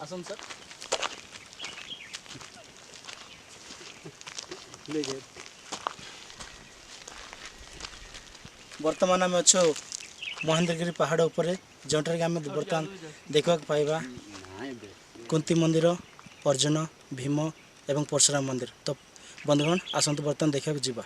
आसन सर बर्तमान आम अच्छे महेंद्रगिरी पहाड़ उपर जोटार आम बर्तमान देखा पाइबा कुंती मंदिर अर्जुन भीम एवं परशुराम मंदिर। तो बंधुगण आसतु बर्तमान देखा जावा।